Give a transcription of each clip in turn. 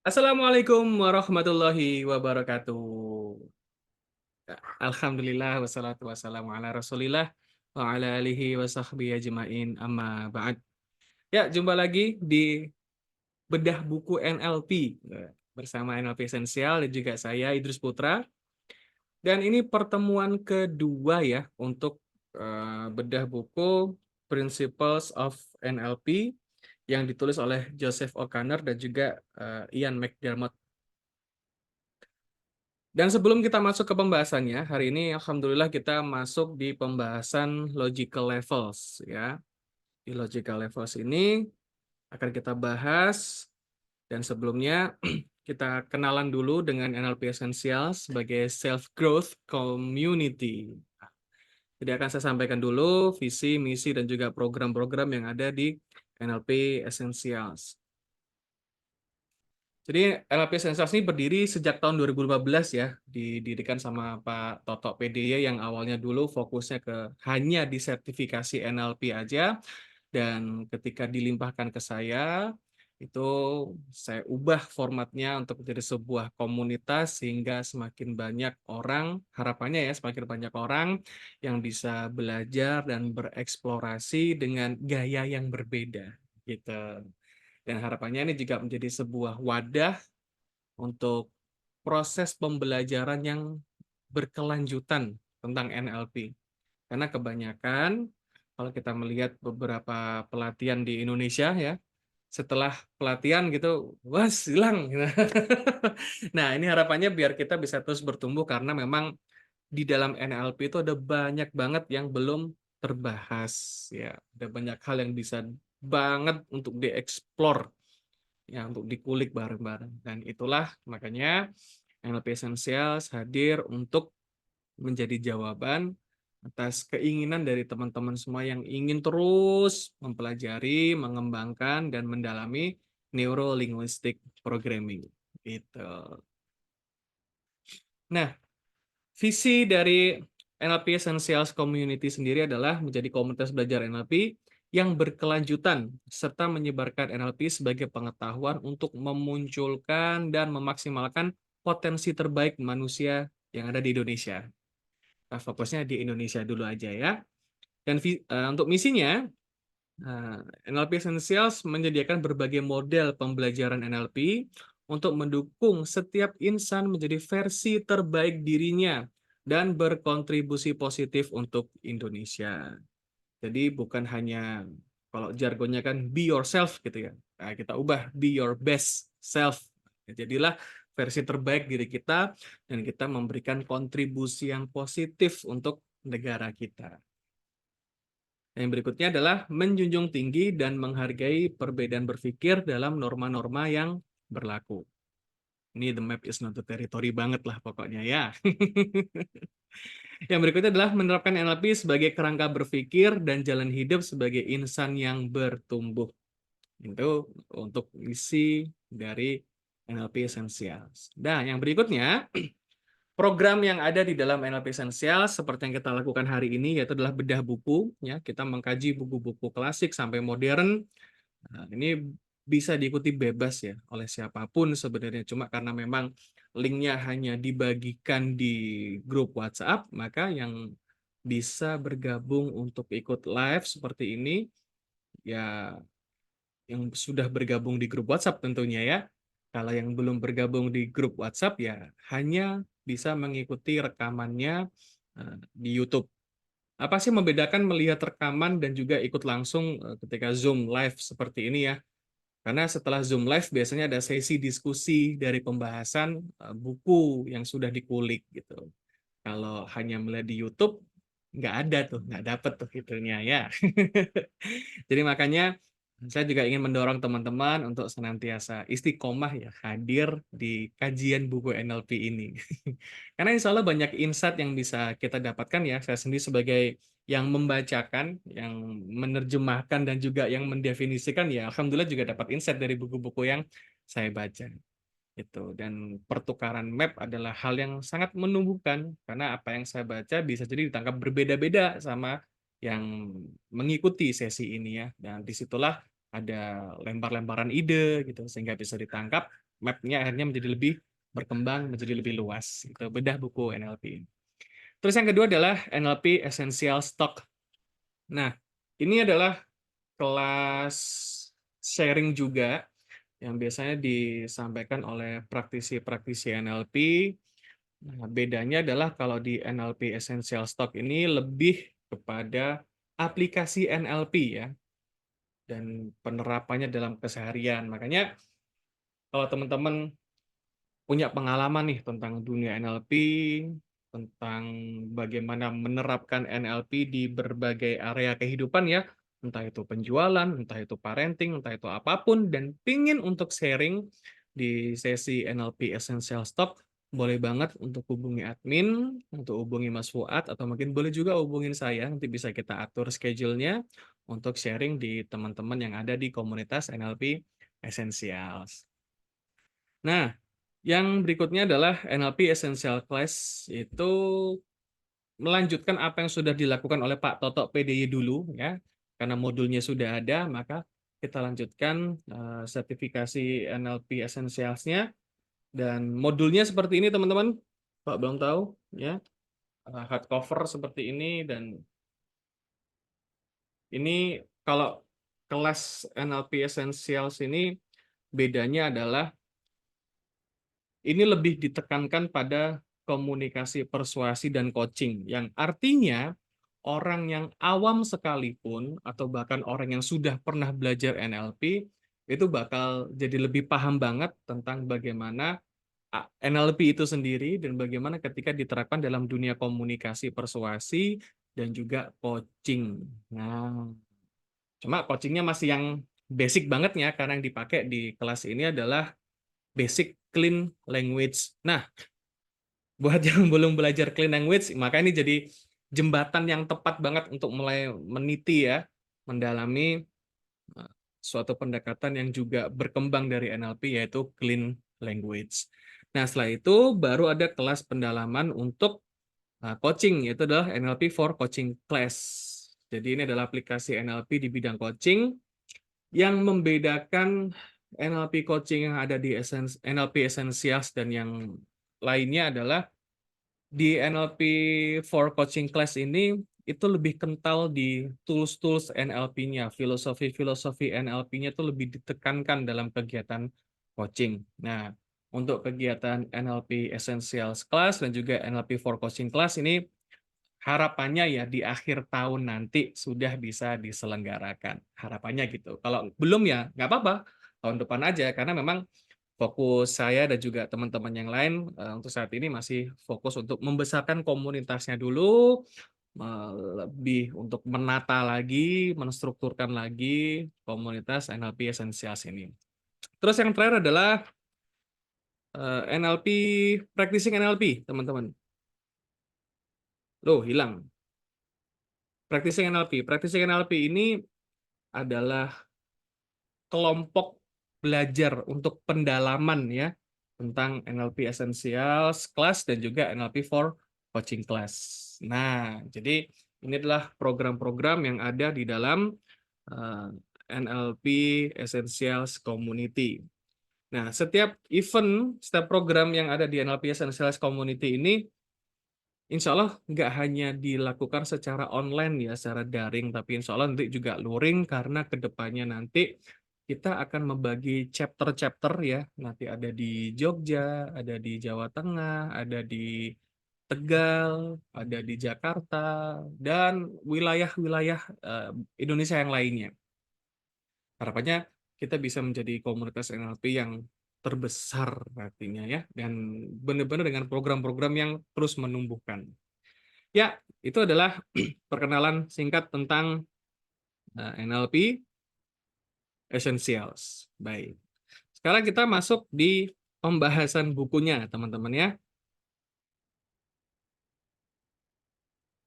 Assalamualaikum warahmatullahi wabarakatuh. Alhamdulillah wassalatu wassalamu ala Rasulillah wa ala alihi wa sahbihi ajmain amma ba'd. Ya, jumpa lagi di bedah buku NLP bersama NLP Esensial dan juga saya Idrus Putra. Dan ini pertemuan kedua ya untuk bedah buku Principles of NLP yang ditulis oleh Joseph O'Connor dan juga Ian McDermott. Dan sebelum kita masuk ke pembahasannya, hari ini alhamdulillah kita masuk di pembahasan logical levels ya. Di logical levels ini akan kita bahas dan sebelumnya kita kenalan dulu dengan NLP Essential sebagai self growth community. Jadi akan saya sampaikan dulu visi, misi dan juga program-program yang ada di NLP Essentials. Jadi NLP Essentials ini berdiri sejak tahun 2015 ya, didirikan sama Pak Toto PDY yang awalnya dulu fokusnya ke hanya di sertifikasi NLP aja, dan ketika dilimpahkan ke saya, itu saya ubah formatnya untuk menjadi sebuah komunitas sehingga semakin banyak orang, harapannya ya semakin banyak orang yang bisa belajar dan bereksplorasi dengan gaya yang berbeda gitu. Dan harapannya ini juga menjadi sebuah wadah untuk proses pembelajaran yang berkelanjutan tentang NLP. Karena kebanyakan kalau kita melihat beberapa pelatihan di Indonesia ya, setelah pelatihan gitu, wah hilang. Nah, ini harapannya biar kita bisa terus bertumbuh karena memang di dalam NLP itu ada banyak banget yang belum terbahas ya. Ada banyak hal yang bisa banget untuk dieksplor ya, untuk dikulik bareng-bareng. Dan itulah makanya NLP Essentials hadir untuk menjadi jawaban atas keinginan dari teman-teman semua yang ingin terus mempelajari, mengembangkan, dan mendalami neuro-linguistic programming. Gitu. Nah, visi dari NLP Essentials Community sendiri adalah menjadi komunitas belajar NLP yang berkelanjutan serta menyebarkan NLP sebagai pengetahuan untuk memunculkan dan memaksimalkan potensi terbaik manusia yang ada di Indonesia. Nah, fokusnya di Indonesia dulu aja ya. Dan untuk misinya, NLP Essentials menyediakan berbagai model pembelajaran NLP untuk mendukung setiap insan menjadi versi terbaik dirinya dan berkontribusi positif untuk Indonesia. Jadi bukan hanya kalau jargonnya kan be yourself gitu ya. Nah, kita ubah be your best self. Jadilah versi terbaik diri kita dan kita memberikan kontribusi yang positif untuk negara kita. Yang berikutnya adalah menjunjung tinggi dan menghargai perbedaan berpikir dalam norma-norma yang berlaku. Ini the map is not the territory banget lah pokoknya ya. Yang berikutnya adalah menerapkan NLP sebagai kerangka berpikir dan jalan hidup sebagai insan yang bertumbuh. Itu untuk misi dari NLP Essentials. Nah, yang berikutnya, program yang ada di dalam NLP Essentials seperti yang kita lakukan hari ini yaitu adalah bedah buku. Ya, kita mengkaji buku-buku klasik sampai modern. Nah, ini bisa diikuti bebas ya oleh siapapun sebenarnya. Cuma karena memang linknya hanya dibagikan di grup WhatsApp, maka yang bisa bergabung untuk ikut live seperti ini, ya yang sudah bergabung di grup WhatsApp tentunya ya. Kalau yang belum bergabung di grup WhatsApp ya hanya bisa mengikuti rekamannya di YouTube. Apa sih membedakan melihat rekaman dan juga ikut langsung ketika Zoom live seperti ini ya? Karena setelah Zoom live biasanya ada sesi diskusi dari pembahasan buku yang sudah dikulik gitu. Kalau hanya melihat di YouTube, nggak ada tuh, nggak dapet tuh itunya ya. Jadi makanya saya juga ingin mendorong teman-teman untuk senantiasa istiqomah ya hadir di kajian buku NLP ini. Karena insya Allah banyak insight yang bisa kita dapatkan ya. Saya sendiri sebagai yang membacakan, yang menerjemahkan dan juga yang mendefinisikan ya, alhamdulillah juga dapat insight dari buku-buku yang saya baca. Gitu. Dan pertukaran map adalah hal yang sangat menumbuhkan karena apa yang saya baca bisa jadi ditangkap berbeda-beda sama yang mengikuti sesi ini ya. Dan disitulah ada lempar-lemparan ide gitu sehingga bisa ditangkap map-nya akhirnya menjadi lebih berkembang, menjadi lebih luas. Itu bedah buku NLP. Terus yang kedua adalah NLP Essential Stock. Nah, ini adalah kelas sharing juga yang biasanya disampaikan oleh praktisi-praktisi NLP. Nah, bedanya adalah kalau di NLP Essential Stock ini lebih kepada aplikasi NLP ya, dan penerapannya dalam keseharian. Makanya kalau teman-teman punya pengalaman nih tentang dunia NLP, tentang bagaimana menerapkan NLP di berbagai area kehidupan ya, entah itu penjualan, entah itu parenting, entah itu apapun, dan pingin untuk sharing di sesi NLP Essential Stock, boleh banget untuk hubungi admin, untuk hubungi Mas Fuad, atau mungkin boleh juga hubungin saya, nanti bisa kita atur schedule-nya untuk sharing di teman-teman yang ada di komunitas NLP Essentials. Nah, yang berikutnya adalah NLP Essential Class, itu melanjutkan apa yang sudah dilakukan oleh Pak Toto PDY dulu ya. Karena modulnya sudah ada, maka kita lanjutkan sertifikasi NLP Essentials-nya, dan modulnya seperti ini teman-teman. Pak belum tahu ya. Hardcover seperti ini, dan ini kalau kelas NLP Essentials ini bedanya adalah ini lebih ditekankan pada komunikasi persuasi dan coaching, yang artinya orang yang awam sekalipun atau bahkan orang yang sudah pernah belajar NLP itu bakal jadi lebih paham banget tentang bagaimana NLP itu sendiri dan bagaimana ketika diterapkan dalam dunia komunikasi persuasi dan juga coaching. Nah, cuma coachingnya masih yang basic banget ya, karena yang dipakai di kelas ini adalah basic clean language. Nah, buat yang belum belajar clean language, maka ini jadi jembatan yang tepat banget untuk mulai meniti ya, mendalami suatu pendekatan yang juga berkembang dari NLP, yaitu clean language. Nah, setelah itu baru ada kelas pendalaman untuk coaching, yaitu adalah NLP for Coaching Class. Jadi ini adalah aplikasi NLP di bidang coaching yang membedakan NLP coaching yang ada di NLP Essentials dan yang lainnya adalah di NLP for Coaching Class ini itu lebih kental di tools-tools NLP-nya, filosofi-filosofi NLP-nya itu lebih ditekankan dalam kegiatan coaching. Nah, untuk kegiatan NLP Essentials Class dan juga NLP for Coaching Class ini harapannya ya di akhir tahun nanti sudah bisa diselenggarakan. Harapannya gitu. Kalau belum ya nggak apa-apa, tahun depan aja, karena memang fokus saya dan juga teman-teman yang lain untuk saat ini masih fokus untuk membesarkan komunitasnya dulu, lebih untuk menata lagi, menstrukturkan lagi komunitas NLP Essentials ini. Terus yang terakhir adalah NLP, practicing NLP, teman-teman. Loh, hilang. Practicing NLP. Practicing NLP ini adalah kelompok belajar untuk pendalaman ya tentang NLP Essentials Class dan juga NLP for Coaching Class. Nah, jadi ini adalah program-program yang ada di dalam NLP Essentials Community. Nah, setiap event, setiap program yang ada di NLP Essentials Community ini insya Allah nggak hanya dilakukan secara online ya, secara daring, tapi insya Allah nanti juga luring, karena kedepannya nanti kita akan membagi chapter-chapter ya. Nanti ada di Jogja, ada di Jawa Tengah, ada di Tegal, ada di Jakarta, dan wilayah-wilayah Indonesia yang lainnya. Harapannya kita bisa menjadi komunitas NLP yang terbesar artinya ya, dan benar-benar dengan program-program yang terus menumbuhkan. Ya, itu adalah perkenalan singkat tentang NLP Essentials. Baik. Sekarang kita masuk di pembahasan bukunya, teman-teman ya.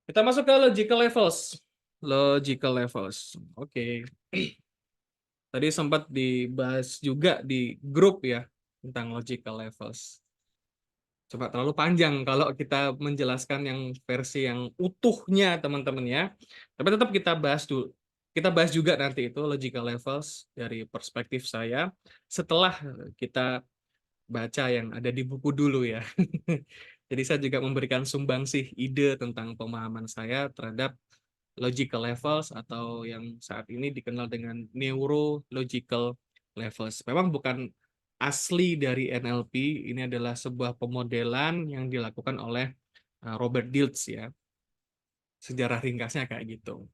Kita masuk ke logical levels. Logical levels. Oke. Tadi sempat dibahas juga di grup ya tentang logical levels. Coba terlalu panjang kalau kita menjelaskan yang versi yang utuhnya, teman-teman ya. Tapi tetap kita bahas dulu. Kita bahas juga nanti itu logical levels dari perspektif saya setelah kita baca yang ada di buku dulu ya. Jadi saya juga memberikan sumbangsih ide tentang pemahaman saya terhadap logical levels atau yang saat ini dikenal dengan neurological levels. Memang bukan asli dari NLP, ini adalah sebuah pemodelan yang dilakukan oleh Robert Dilts ya. Sejarah ringkasnya kayak gitu.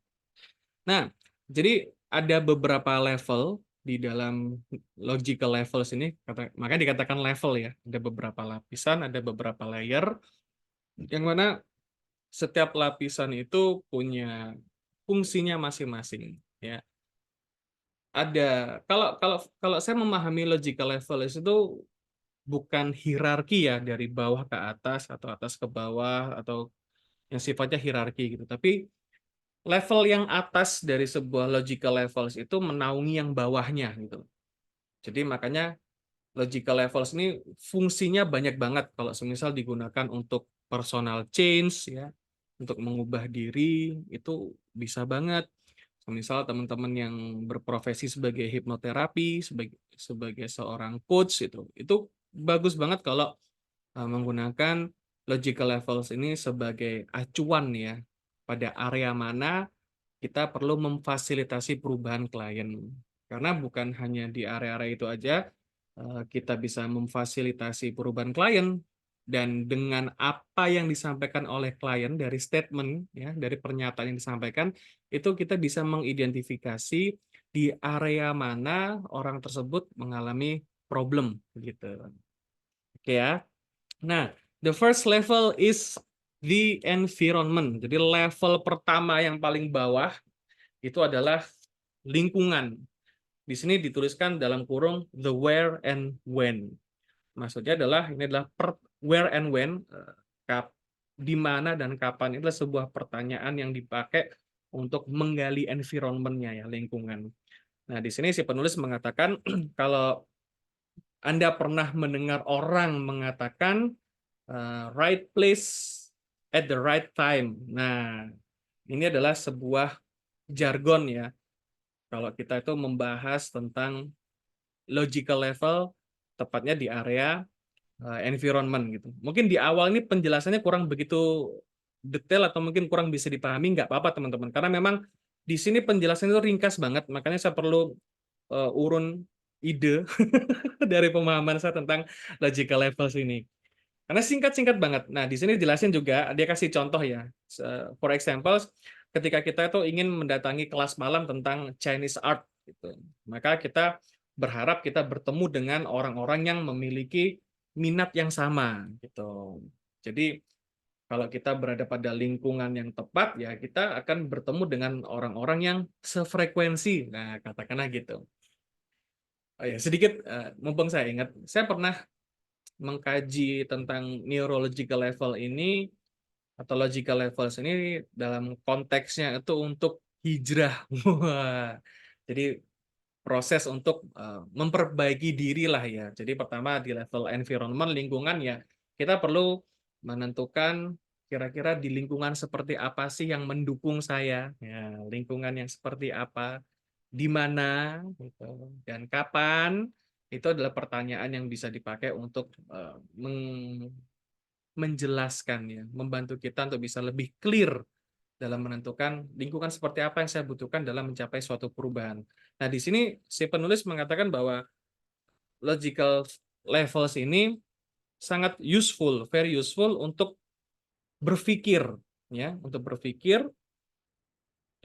Nah, jadi ada beberapa level di dalam logical levels ini, makanya dikatakan level ya. Ada beberapa lapisan, ada beberapa layer, yang mana setiap lapisan itu punya fungsinya masing-masing. Ya, ada kalau kalau kalau saya memahami logical levels itu bukan hierarki ya dari bawah ke atas atau atas ke bawah atau yang sifatnya hierarki gitu, tapi level yang atas dari sebuah logical levels itu menaungi yang bawahnya gitu. Jadi makanya logical levels ini fungsinya banyak banget kalau semisal digunakan untuk personal change ya, untuk mengubah diri itu bisa banget. Misal teman-teman yang berprofesi sebagai hipnoterapi, sebagai seorang coach itu bagus banget kalau menggunakan logical levels ini sebagai acuan ya pada area mana kita perlu memfasilitasi perubahan klien. Karena bukan hanya di area-area itu aja kita bisa memfasilitasi perubahan klien dan dengan apa yang disampaikan oleh klien dari statement ya, dari pernyataan yang disampaikan itu kita bisa mengidentifikasi di area mana orang tersebut mengalami problem gitu. Oke ya. Nah, the first level is the environment. Jadi level pertama yang paling bawah itu adalah lingkungan. Di sini dituliskan dalam kurung the where and when. Maksudnya adalah ini adalah where and when, di mana dan kapan. Itu adalah sebuah pertanyaan yang dipakai untuk menggali environment-nya ya, lingkungan. Nah, di sini si penulis mengatakan kalau Anda pernah mendengar orang mengatakan right place at the right time. Nah, ini adalah sebuah jargon ya. Kalau kita itu membahas tentang logical level, tepatnya di area environment gitu. Mungkin di awal ini penjelasannya kurang begitu detail atau mungkin kurang bisa dipahami, nggak apa-apa teman-teman. Karena memang di sini penjelasannya itu ringkas banget, makanya saya perlu urun ide dari pemahaman saya tentang logical levels ini. Karena singkat-singkat banget. Nah, di sini jelasin juga, dia kasih contoh ya. For example, ketika kita itu ingin mendatangi kelas malam tentang Chinese art, gitu. Maka kita berharap kita bertemu dengan orang-orang yang memiliki minat yang sama, gitu. Jadi kalau kita berada pada lingkungan yang tepat, ya kita akan bertemu dengan orang-orang yang sefrekuensi. Nah, katakanlah gitu. Oh ya, sedikit, mumpung saya ingat, saya pernah mengkaji tentang neurological level ini atau logical levels ini dalam konteksnya itu untuk hijrah. Wah. Jadi proses untuk memperbaiki diri lah ya. Jadi pertama di level environment, lingkungan ya, kita perlu menentukan kira-kira di lingkungan seperti apa sih yang mendukung saya. Ya, lingkungan yang seperti apa, di mana, gitu, dan kapan, itu adalah pertanyaan yang bisa dipakai untuk menjelaskan ya, membantu kita untuk bisa lebih clear dalam menentukan lingkungan seperti apa yang saya butuhkan dalam mencapai suatu perubahan. Nah, di sini si penulis mengatakan bahwa logical levels ini sangat useful, very useful untuk berpikir ya, untuk berpikir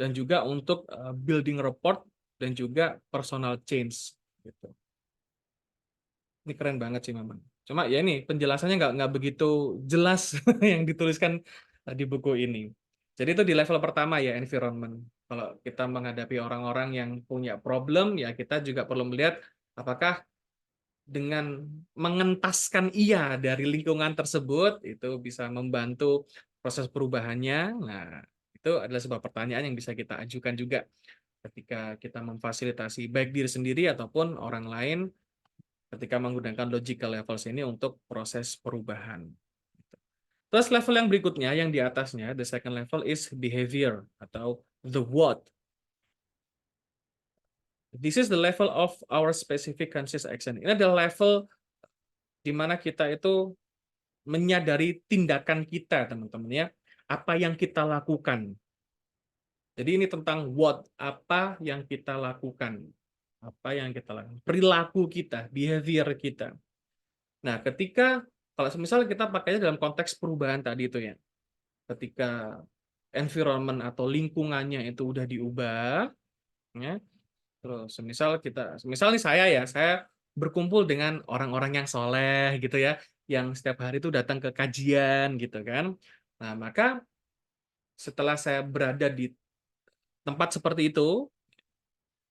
dan juga untuk building report dan juga personal change gitu. Ini keren banget sih memang. Cuma ya ini penjelasannya nggak begitu jelas yang dituliskan di buku ini. Jadi itu di level pertama ya, environment. Kalau kita menghadapi orang-orang yang punya problem, ya kita juga perlu melihat apakah dengan mengentaskan iya dari lingkungan tersebut itu bisa membantu proses perubahannya. Nah, itu adalah sebuah pertanyaan yang bisa kita ajukan juga ketika kita memfasilitasi baik diri sendiri ataupun orang lain ketika menggunakan logical levels ini untuk proses perubahan. Terus level yang berikutnya, yang di atasnya, the second level is behavior atau the what. This is the level of our specific conscious action. Ini adalah level di mana kita itu menyadari tindakan kita, teman-teman ya. Apa yang kita lakukan. Jadi ini tentang what, apa yang kita lakukan. Apa yang kita lakukan. Perilaku kita, behavior kita. Nah, ketika kalau misalnya kita pakainya dalam konteks perubahan tadi itu ya. Ketika environment atau lingkungannya itu udah diubah, ya. Terus misal nih saya berkumpul dengan orang-orang yang soleh gitu ya, yang setiap hari itu datang ke kajian gitu kan. Nah, maka setelah saya berada di tempat seperti itu,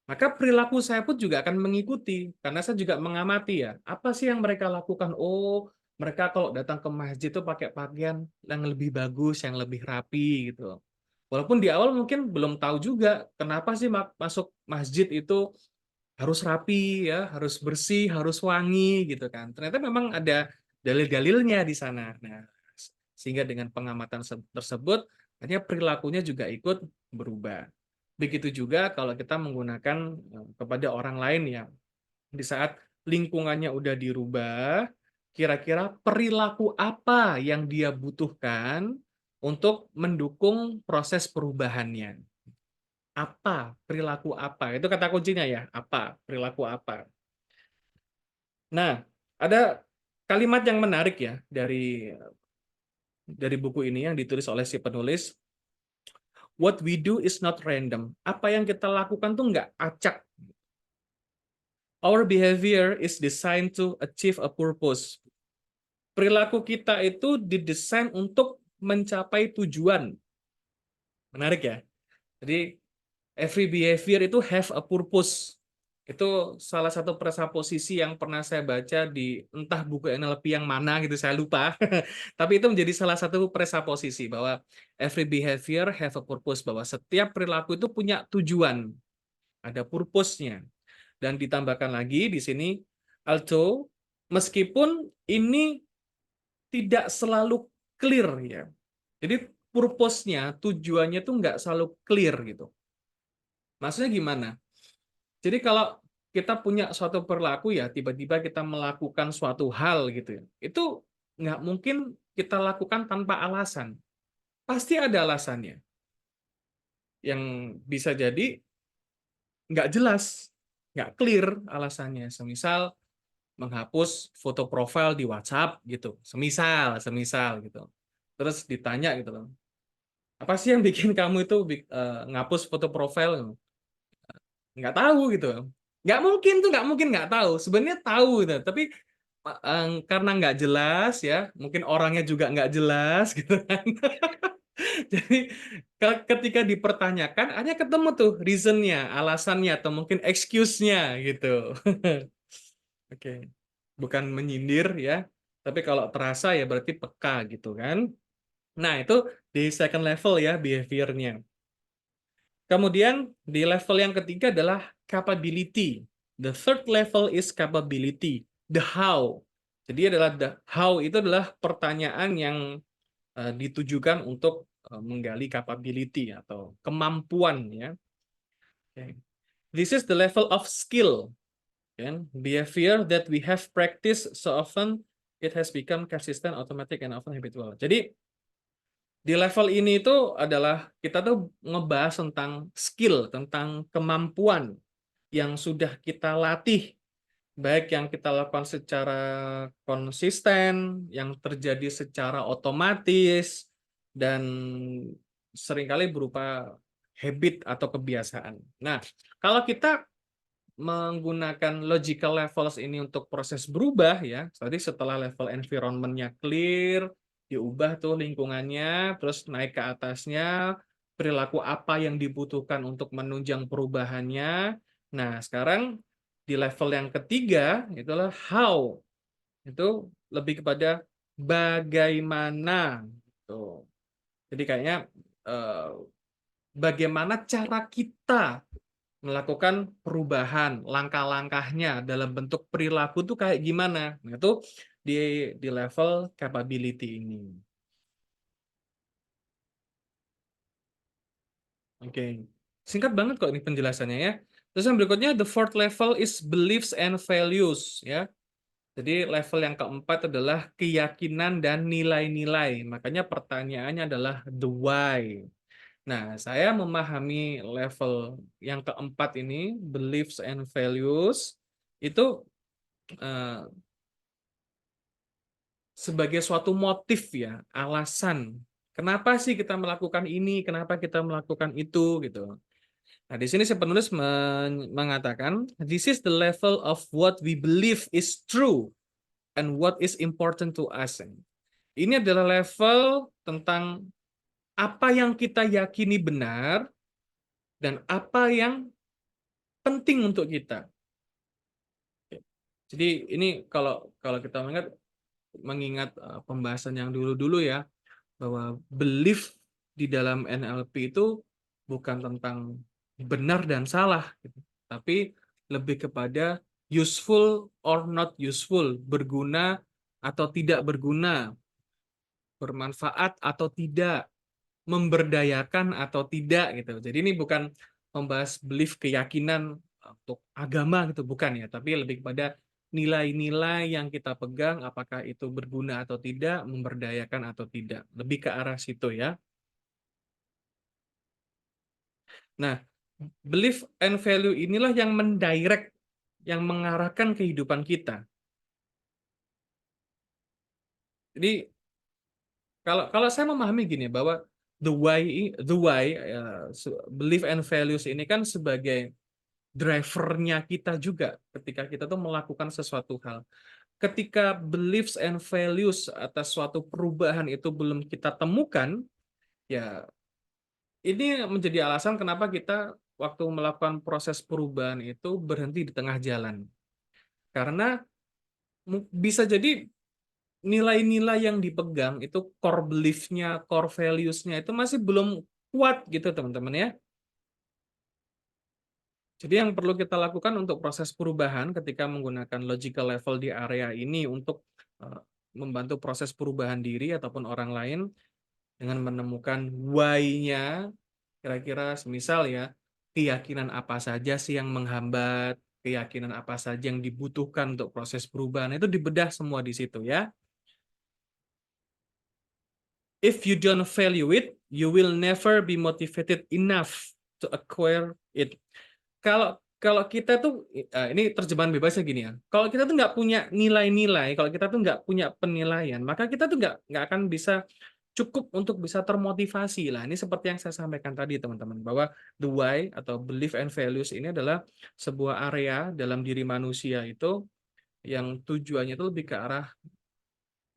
maka perilaku saya pun juga akan mengikuti, karena saya juga mengamati ya, apa sih yang mereka lakukan? Oh, mereka kalau datang ke masjid itu pakai pakaian yang lebih bagus, yang lebih rapi gitu. Walaupun di awal mungkin belum tahu juga kenapa sih masuk masjid itu harus rapi ya, harus bersih, harus wangi gitu kan. Ternyata memang ada dalil-dalilnya di sana. Nah, sehingga dengan pengamatan tersebut, akhirnya perilakunya juga ikut berubah. Begitu juga kalau kita menggunakan kepada orang lain ya, di saat lingkungannya udah dirubah, kira-kira perilaku apa yang dia butuhkan untuk mendukung proses perubahannya. Apa, perilaku apa, itu kata kuncinya ya, apa, perilaku apa. Nah, ada kalimat yang menarik ya dari buku ini yang ditulis oleh si penulis, what we do is not random. Apa yang kita lakukan tuh nggak acak. Our behavior is designed to achieve a purpose. Perilaku kita itu didesain untuk mencapai tujuan. Menarik ya. Jadi every behavior itu have a purpose. Itu salah satu presupposisi yang pernah saya baca di entah buku NLP yang mana gitu, saya lupa. Tapi itu menjadi salah satu presupposisi bahwa every behavior have a purpose, bahwa setiap perilaku itu punya tujuan, ada purpose-nya. Dan ditambahkan lagi di sini, although meskipun ini tidak selalu clear ya. Jadi purpose-nya, tujuannya tuh nggak selalu clear gitu. Maksudnya gimana? Jadi kalau kita punya suatu perilaku ya, tiba-tiba kita melakukan suatu hal gitu ya, itu nggak mungkin kita lakukan tanpa alasan. Pasti ada alasannya. Yang bisa jadi nggak jelas, nggak clear alasannya. Semisal menghapus foto profil di WhatsApp gitu. Semisal gitu. Terus ditanya gitu loh, apa sih yang bikin kamu itu ngapus foto profil? Nggak tahu gitu. Nggak mungkin nggak tahu. Sebenarnya tahu gitu, tapi karena nggak jelas ya, mungkin orangnya juga nggak jelas gitu kan. Jadi ketika dipertanyakan, hanya ketemu tuh reasonnya, alasannya, atau mungkin excuse-nya gitu. Oke, bukan menyindir ya, tapi kalau terasa ya berarti peka gitu kan. Nah itu di second level ya behavior-nya. Kemudian di level yang ketiga adalah capability. The third level is capability, the how. Jadi adalah the how itu adalah pertanyaan yang ditujukan untuk menggali capability atau kemampuan ya. Okay. This is the level of skill, kan? Behavior that we have practiced so often it has become consistent, automatic, and often habitual. Jadi di level ini itu adalah kita tuh ngebahas tentang skill, tentang kemampuan yang sudah kita latih, baik yang kita lakukan secara konsisten, yang terjadi secara otomatis, dan seringkali berupa habit atau kebiasaan. Nah, kalau kita menggunakan logical levels ini untuk proses berubah ya, tadi setelah level environment-nya clear, diubah tuh lingkungannya, terus naik ke atasnya, perilaku apa yang dibutuhkan untuk menunjang perubahannya. Nah, sekarang di level yang ketiga itulah how. Itu lebih kepada bagaimana gitu. Jadi kayaknya eh, bagaimana cara kita melakukan perubahan, langkah-langkahnya dalam bentuk perilaku tuh kayak gimana. Nah, itu di level capability ini. Oke. Singkat banget kok ini penjelasannya ya. Terus yang berikutnya the fourth level is beliefs and values ya. Jadi level yang keempat adalah keyakinan dan nilai-nilai. Makanya pertanyaannya adalah the why. Nah, saya memahami level yang keempat ini, beliefs and values, itu eh, sebagai suatu motif ya, alasan. Kenapa sih kita melakukan ini? Kenapa kita melakukan itu? Gitu. Nah, di sini si penulis mengatakan, this is the level of what we believe is true and what is important to us. Ini adalah level tentang apa yang kita yakini benar dan apa yang penting untuk kita. Jadi ini kalau kalau kita mengingat pembahasan yang dulu-dulu ya, bahwa belief di dalam NLP itu bukan tentang benar dan salah, gitu, tapi lebih kepada useful or not useful, berguna atau tidak berguna, bermanfaat atau tidak, memberdayakan atau tidak gitu. Jadi ini bukan membahas belief keyakinan untuk agama gitu, bukan ya, tapi lebih kepada nilai-nilai yang kita pegang, apakah itu berguna atau tidak, memberdayakan atau tidak. Lebih ke arah situ ya. Nah, belief and value inilah yang mendirect, yang mengarahkan kehidupan kita. Jadi kalau kalau saya memahami gini bahwa the why belief and values ini kan sebagai drivernya kita juga ketika kita tuh melakukan sesuatu hal. Ketika beliefs and values atas suatu perubahan itu belum kita temukan, ya ini menjadi alasan kenapa kita waktu melakukan proses perubahan itu berhenti di tengah jalan. Karena bisa jadi nilai-nilai yang dipegang itu core belief-nya, core values-nya itu masih belum kuat gitu teman-teman ya. Jadi yang perlu kita lakukan untuk proses perubahan ketika menggunakan logical level di area ini untuk eh, membantu proses perubahan diri ataupun orang lain dengan menemukan why-nya, kira-kira semisal ya, keyakinan apa saja sih yang menghambat, keyakinan apa saja yang dibutuhkan untuk proses perubahan, itu dibedah semua di situ ya. If you don't value it, you will never be motivated enough to acquire it. Kalau kalau kita tuh ini terjemahan bebasnya gini ya. Kalau kita tuh nggak punya nilai-nilai, kalau kita tuh nggak punya penilaian, maka kita tuh nggak akan bisa cukup untuk bisa termotivasi lah. Ini seperti yang saya sampaikan tadi teman-teman, bahwa the why atau belief and values ini adalah sebuah area dalam diri manusia itu yang tujuannya itu lebih ke arah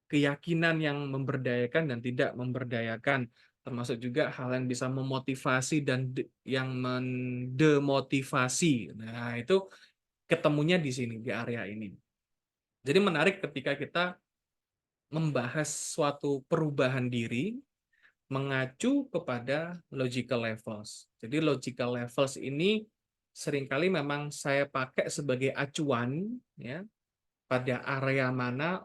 keyakinan yang memberdayakan dan tidak memberdayakan, termasuk juga hal yang bisa memotivasi dan yang mendemotivasi. Nah, itu ketemunya di sini, di area ini. Jadi menarik ketika kita membahas suatu perubahan diri mengacu kepada logical levels. Jadi logical levels ini seringkali memang saya pakai sebagai acuan ya, pada area mana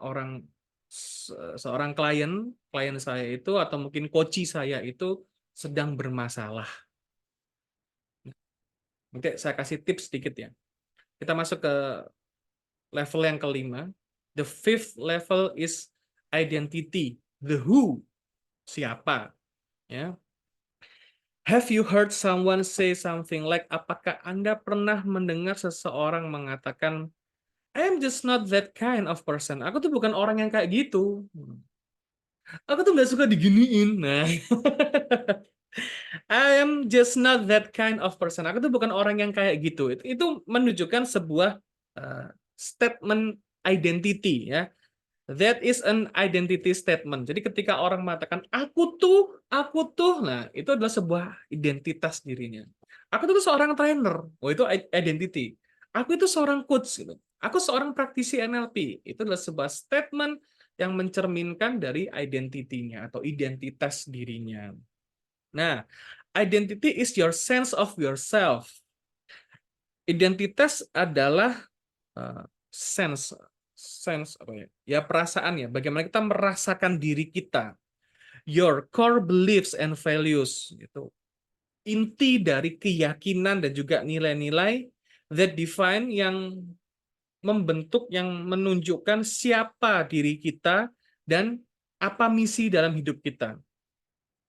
seorang klien saya itu atau mungkin coach saya itu sedang bermasalah. Nanti saya kasih tips sedikit ya. Kita masuk ke level yang kelima. The fifth level is identity. The who, siapa, ya. Have you heard someone say something like, apakah Anda pernah mendengar seseorang mengatakan, I am just not that kind of person. Aku tuh bukan orang yang kayak gitu. Aku tuh nggak suka diginiin. Nah, I am just not that kind of person. Aku tuh bukan orang yang kayak gitu. Itu menunjukkan sebuah statement identity ya. That is an identity statement. Jadi ketika orang mengatakan aku tuh, nah itu adalah sebuah identitas dirinya. Aku tuh seorang trainer. Oh, itu identity. Aku itu seorang coach gitu. Aku seorang praktisi NLP. Itu adalah sebuah statement yang mencerminkan dari identitinya atau identitas dirinya. Nah, identity is your sense of yourself. Identitas adalah sense sense apa ya? Ya perasaan ya. Bagaimana kita merasakan diri kita. Your core beliefs and values gitu. Inti dari keyakinan dan juga nilai-nilai that define yang membentuk, yang menunjukkan siapa diri kita dan apa misi dalam hidup kita.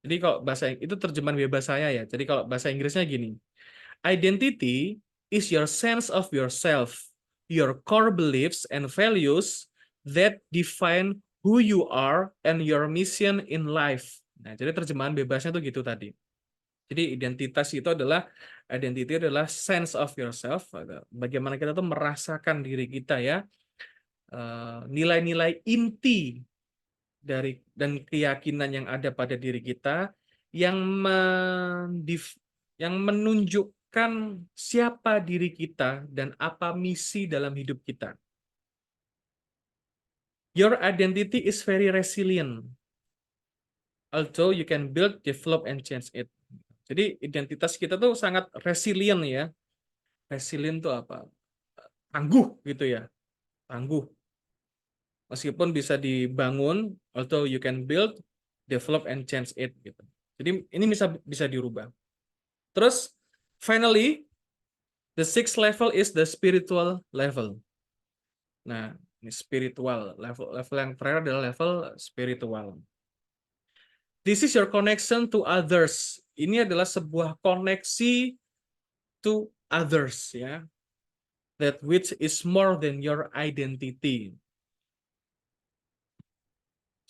Jadi kalau bahasa itu terjemahan bebas saya ya. Jadi kalau bahasa Inggrisnya gini. Identity is your sense of yourself, your core beliefs and values that define who you are and your mission in life. Nah, jadi terjemahan bebasnya tuh gitu tadi. Jadi identitas itu adalah identity adalah sense of yourself, bagaimana kita tuh merasakan diri kita ya, nilai-nilai inti dari dan keyakinan yang ada pada diri kita yang yang menunjukkan siapa diri kita dan apa misi dalam hidup kita. Your identity is very resilient, although you can build, develop, and change it. Jadi identitas kita tuh sangat resilient ya. Resilient tuh apa? Tangguh gitu ya. Tangguh. Meskipun bisa dibangun, although you can build, develop, and change it gitu. Jadi ini bisa dirubah. Terus finally, the sixth level is the spiritual level. Nah, ini spiritual level yang terakhir adalah level spiritual. This is your connection to others. Ini adalah sebuah koneksi to others ya. That which is more than your identity.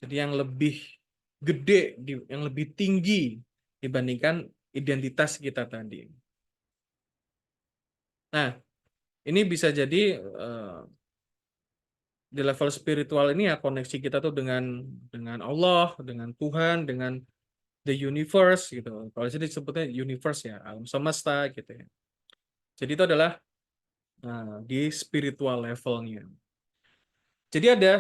Jadi yang lebih gede, yang lebih tinggi dibandingkan identitas kita tadi. Nah, ini bisa jadi di level spiritual ini ya koneksi kita tuh dengan Allah, dengan Tuhan, dengan the universe gitu. Kalau sini disebutnya universe ya, alam semesta gitu ya. Jadi itu adalah di spiritual levelnya. Jadi ada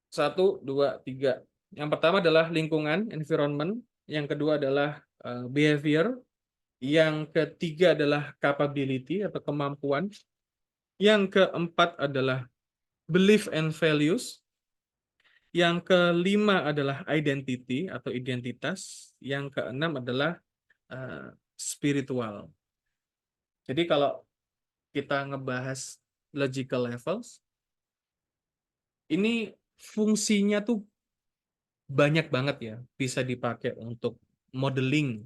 1, 2, 3. Yang pertama adalah lingkungan, environment. Yang kedua adalah behavior. Yang ketiga adalah capability atau kemampuan. Yang keempat adalah belief and values. Yang kelima adalah identity atau identitas. Yang keenam adalah spiritual. Jadi kalau kita ngebahas logical levels, ini fungsinya tuh banyak banget ya, bisa dipakai untuk modeling.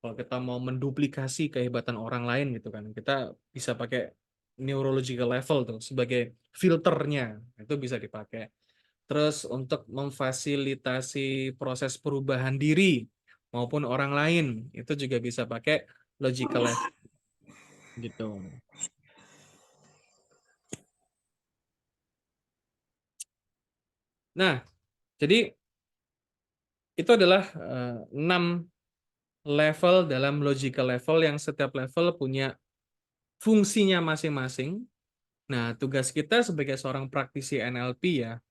Kalau kita mau menduplikasi kehebatan orang lain gitu kan, kita bisa pakai neurological level tuh sebagai filternya, itu bisa dipakai. Terus untuk memfasilitasi proses perubahan diri maupun orang lain, itu juga bisa pakai logical level gitu. Nah, jadi itu adalah 6 level dalam logical level yang setiap level punya fungsinya masing-masing. Nah, tugas kita sebagai seorang praktisi NLP ya,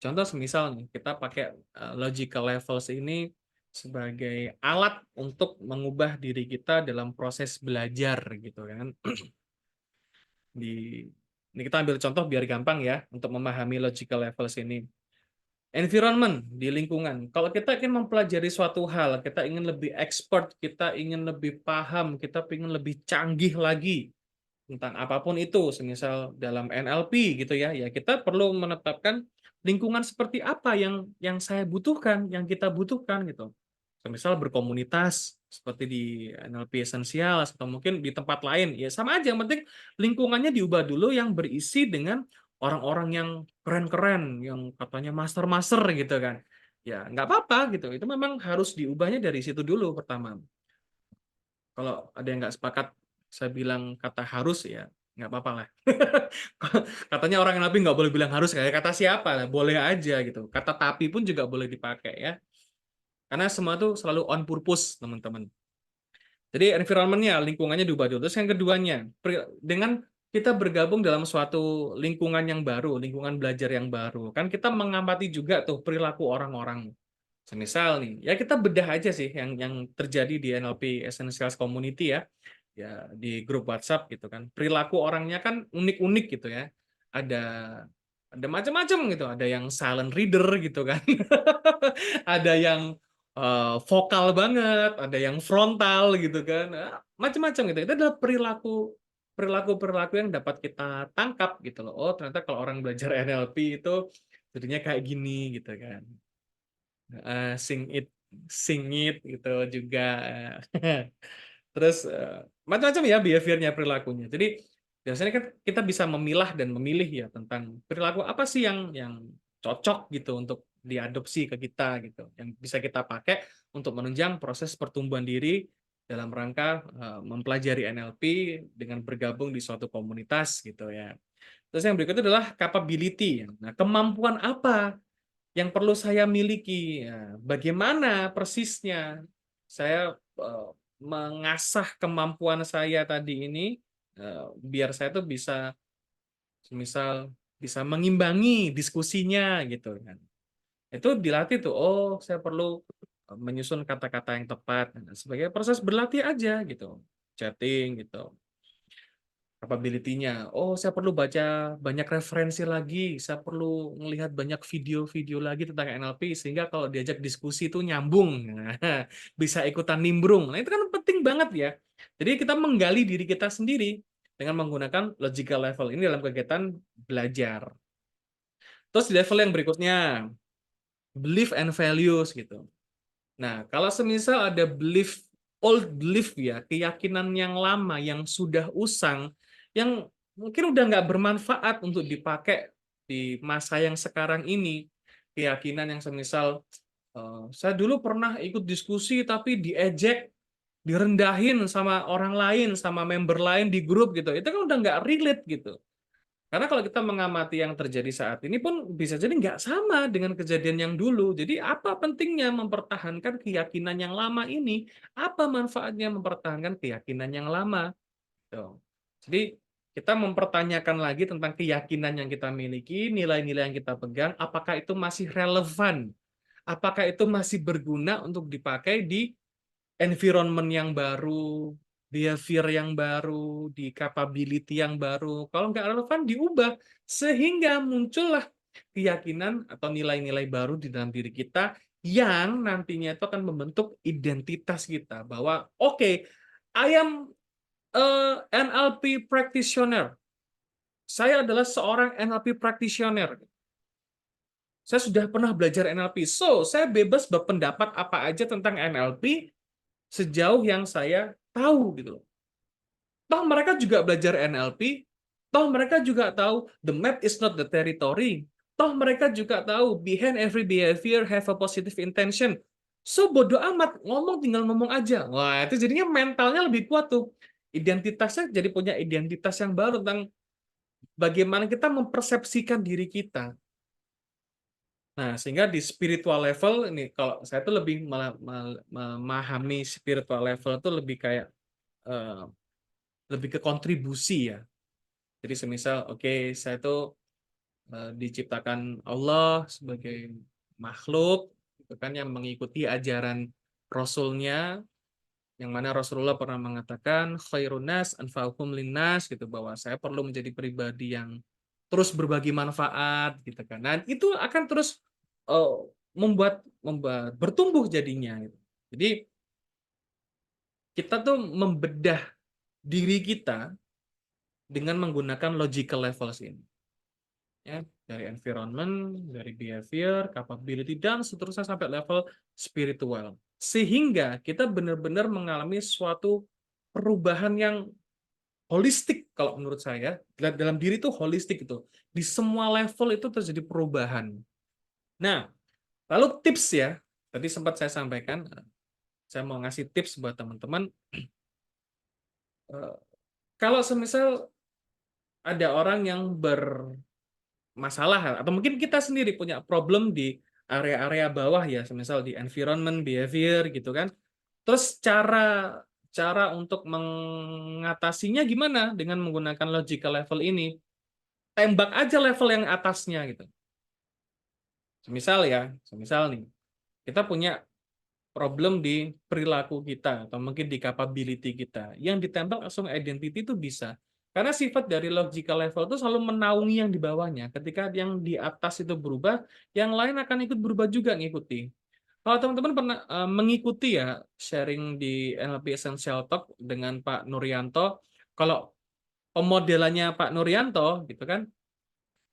contoh semisal nih, kita pakai logical levels ini sebagai alat untuk mengubah diri kita dalam proses belajar gitu kan. Ini kita ambil contoh biar gampang ya untuk memahami logical levels ini. Environment di lingkungan. Kalau kita ingin mempelajari suatu hal, kita ingin lebih expert, kita ingin lebih paham, kita ingin lebih canggih lagi tentang apapun itu, semisal dalam NLP gitu ya, ya kita perlu menetapkan lingkungan seperti apa yang saya butuhkan, yang kita butuhkan gitu. Semisal berkomunitas seperti di NLP Essentials atau mungkin di tempat lain, ya sama aja. Yang penting lingkungannya diubah dulu yang berisi dengan orang-orang yang keren-keren, yang katanya master-master gitu kan. Ya nggak apa-apa gitu. Itu memang harus diubahnya dari situ dulu pertama. Kalau ada yang nggak sepakat, saya bilang kata harus ya nggak apa-apa lah. Katanya orang yang nggak boleh bilang harus, kayak kata siapa lah, boleh aja gitu. Kata tapi pun juga boleh dipakai ya. Karena semua tuh selalu on purpose, teman-teman. Jadi environment-nya, lingkungannya diubah dulu. Terus yang keduanya, dengan kita bergabung dalam suatu lingkungan yang baru, lingkungan belajar yang baru, kan kita mengamati juga tuh perilaku orang-orang. Semisal nih, ya kita bedah aja sih yang terjadi di NLP Essentials Community ya, ya di grup WhatsApp gitu kan. Perilaku orangnya kan unik-unik gitu ya. Ada ada macam-macam gitu. Ada yang silent reader gitu kan. Ada yang vokal banget, ada yang frontal gitu kan. Macam-macam gitu. Itu adalah perilaku perilaku-perilaku yang dapat kita tangkap gitu loh. Oh, ternyata kalau orang belajar NLP itu jadinya kayak gini gitu kan. Sing it gitu juga. Terus, macam-macam ya behavior-nya, perilakunya. Jadi, biasanya kan kita bisa memilah dan memilih ya tentang perilaku apa sih yang cocok gitu untuk diadopsi ke kita gitu, yang bisa kita pakai untuk menunjang proses pertumbuhan diri dalam rangka, mempelajari NLP dengan bergabung di suatu komunitas gitu ya. Terus yang berikutnya adalah capability. Nah, kemampuan apa yang perlu saya miliki? Ya, bagaimana persisnya saya, mengasah kemampuan saya tadi ini, biar saya tuh bisa semisal bisa mengimbangi diskusinya gitu kan. Itu dilatih tuh, oh saya perlu, menyusun kata-kata yang tepat, nah, sebagai proses berlatih aja gitu, chatting gitu. Capability-nya, oh saya perlu baca banyak referensi lagi, saya perlu melihat banyak video-video lagi tentang NLP sehingga kalau diajak diskusi itu nyambung, nah, bisa ikutan nimbrung. Nah itu kan penting banget ya. Jadi kita menggali diri kita sendiri dengan menggunakan logical level ini dalam kegiatan belajar. Terus di level yang berikutnya, belief and values gitu. Nah, kalau semisal ada old belief ya, keyakinan yang lama, yang sudah usang, yang mungkin udah nggak bermanfaat untuk dipakai di masa yang sekarang ini. Keyakinan yang semisal, saya dulu pernah ikut diskusi tapi diejek, direndahin sama orang lain, sama member lain di grup gitu. Itu kan udah nggak relate gitu. Karena kalau kita mengamati yang terjadi saat ini pun bisa jadi nggak sama dengan kejadian yang dulu. Jadi apa pentingnya mempertahankan keyakinan yang lama ini? Apa manfaatnya mempertahankan keyakinan yang lama? Tuh. Jadi kita mempertanyakan lagi tentang keyakinan yang kita miliki, nilai-nilai yang kita pegang, apakah itu masih relevan? Apakah itu masih berguna untuk dipakai di environment yang baru, behavior yang baru, di capability yang baru. Kalau nggak relevan, diubah. Sehingga muncullah keyakinan atau nilai-nilai baru di dalam diri kita yang nantinya itu akan membentuk identitas kita. Bahwa, oke, I am a NLP practitioner. Saya adalah seorang NLP practitioner. Saya sudah pernah belajar NLP. So, saya bebas berpendapat apa aja tentang NLP sejauh yang saya tahu gitu loh. Toh mereka juga belajar NLP, toh mereka juga tahu the map is not the territory. Toh mereka juga tahu behind every behavior have a positive intention. So bodoh amat, ngomong tinggal ngomong aja. Wah, itu jadinya mentalnya lebih kuat tuh. Identitasnya jadi punya identitas yang baru tentang bagaimana kita mempersepsikan diri kita. Nah, sehingga di spiritual level ini kalau saya tuh lebih memahami spiritual level itu lebih kayak eh, lebih ke kontribusi ya. Jadi semisal, oke, saya tuh diciptakan Allah sebagai makhluk, gitu kan, yang mengikuti ajaran Rasulnya, yang mana Rasulullah pernah mengatakan khairun nas anfa'uhum linnas gitu, bahwa saya perlu menjadi pribadi yang terus berbagi manfaat gitu kan. Nah, itu akan terus eh, membuat bertumbuh jadinya gitu. Jadi kita tuh membedah diri kita dengan menggunakan logical levels ini. Ya, dari environment, dari behavior, capability, dan seterusnya sampai level spiritual. Sehingga kita benar-benar mengalami suatu perubahan yang holistik kalau menurut saya. Dalam diri itu holistik itu. Di semua level itu terjadi perubahan. Nah, lalu tips ya. Tadi sempat saya sampaikan, saya mau ngasih tips buat teman-teman. Eh, Kalau semisal ada orang yang masalah atau mungkin kita sendiri punya problem di area-area bawah ya, semisal di environment, behavior gitu kan. Terus cara cara untuk mengatasinya gimana dengan menggunakan logical level ini? Tembak aja level yang atasnya gitu. Semisal nih, kita punya problem di perilaku kita atau mungkin di capability kita. Yang ditembak langsung identity itu bisa. Karena sifat dari logical level itu selalu menaungi yang di bawahnya. Ketika yang di atas itu berubah, yang lain akan ikut berubah juga ngikuti. Kalau teman-teman pernah mengikuti ya sharing di NLP Essential Talk dengan Pak Nuryanto, kalau pemodelannya Pak Nuryanto gitu kan,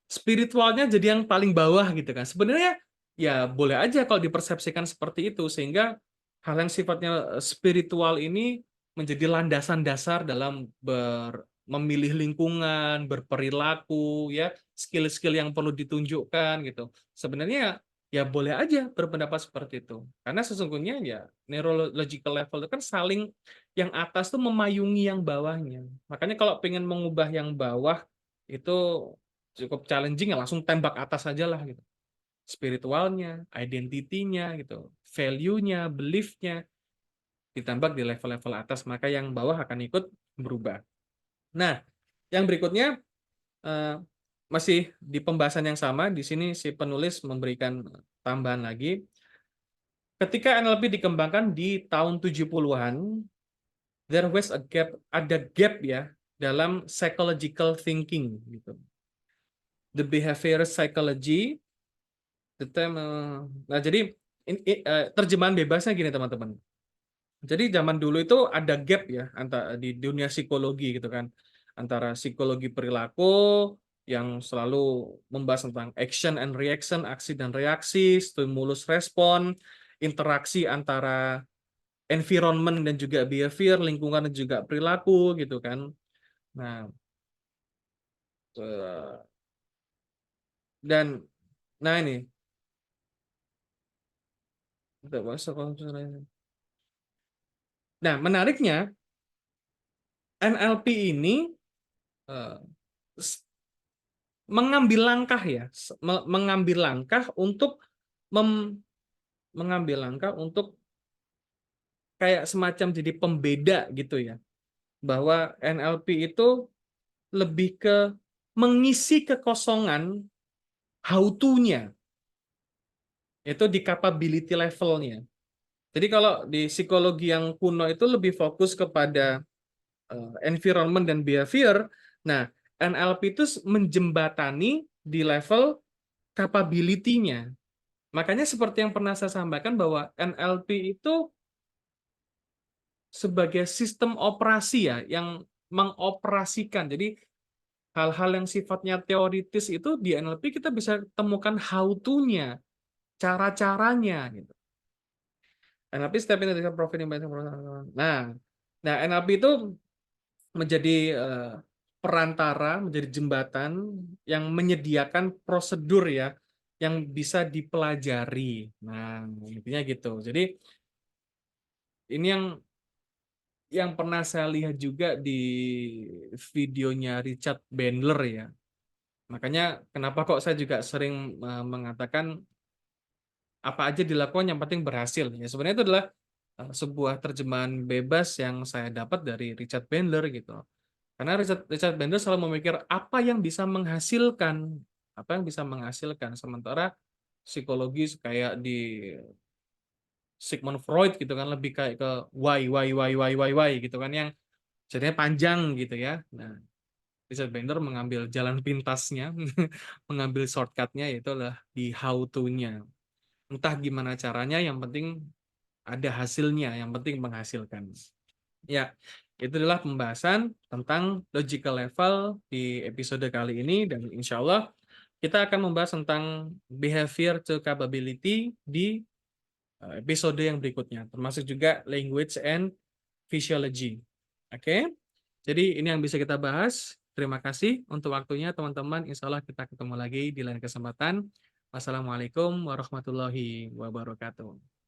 spiritualnya jadi yang paling bawah gitu kan. Sebenarnya ya boleh aja kalau dipersepsikan seperti itu, sehingga hal yang sifatnya spiritual ini menjadi landasan dasar dalam memilih lingkungan, berperilaku, ya skill-skill yang perlu ditunjukkan gitu. Sebenarnya ya boleh aja berpendapat seperti itu, karena sesungguhnya ya neurological level itu kan saling, yang atas tuh memayungi yang bawahnya. Makanya kalau pengen mengubah yang bawah itu cukup challenging, ya langsung tembak atas aja lah gitu. Spiritualnya, identitinya gitu, value-nya, belief-nya ditembak di level-level atas, maka yang bawah akan ikut berubah. Nah, yang berikutnya masih di pembahasan yang sama, di sini si penulis memberikan tambahan lagi. Ketika NLP dikembangkan di tahun 70-an, there was a gap, ada gap ya dalam psychological thinking gitu. The behavioral psychology. Nah, jadi terjemahan bebasnya gini teman-teman. Jadi zaman dulu itu ada gap ya antara di dunia psikologi gitu kan, antara psikologi perilaku yang selalu membahas tentang action and reaction, aksi dan reaksi, stimulus respon, interaksi antara environment dan juga behavior, lingkungan dan juga perilaku gitu kan. Nah, dan nah ini nah, menariknya NLP ini eh, mengambil langkah ya, mengambil langkah untuk mengambil langkah untuk kayak semacam jadi pembeda gitu ya, bahwa NLP itu lebih ke mengisi kekosongan how to-nya, itu di capability levelnya. Jadi kalau di psikologi yang kuno itu lebih fokus kepada environment dan behavior. Nah, NLP itu menjembatani di level capability-nya. Makanya seperti yang pernah saya sampaikan bahwa NLP itu sebagai sistem operasi ya, yang mengoperasikan. Jadi hal-hal yang sifatnya teoritis itu di NLP kita bisa temukan how to-nya, cara-caranya gitu. NLP step into the profit. Nah, nah NLP itu menjadi perantara, menjadi jembatan yang menyediakan prosedur ya yang bisa dipelajari. Nah, intinya gitu. Jadi ini yang pernah saya lihat juga di videonya Richard Bandler ya. Makanya kenapa kok saya juga sering mengatakan apa aja dilakukan yang penting berhasil. Ya sebenarnya itu adalah sebuah terjemahan bebas yang saya dapat dari Richard Bandler gitu. Karena Richard Bandler selalu memikir apa yang bisa menghasilkan, apa yang bisa menghasilkan. Sementara psikologis kayak di Sigmund Freud gitu kan lebih kayak ke why gitu kan, yang jadinya panjang gitu ya. Nah, Richard Bandler mengambil jalan pintasnya, mengambil shortcutnya, yaitu adalah di how to-nya. Entah gimana caranya, yang penting ada hasilnya, yang penting menghasilkan. Ya, itu adalah pembahasan tentang logical level di episode kali ini, dan insya Allah kita akan membahas tentang behavior to capability di episode yang berikutnya, termasuk juga language and physiology. Oke, jadi ini yang bisa kita bahas. Terima kasih untuk waktunya teman-teman. Insya Allah kita ketemu lagi di lain kesempatan. Wassalamualaikum warahmatullahi wabarakatuh.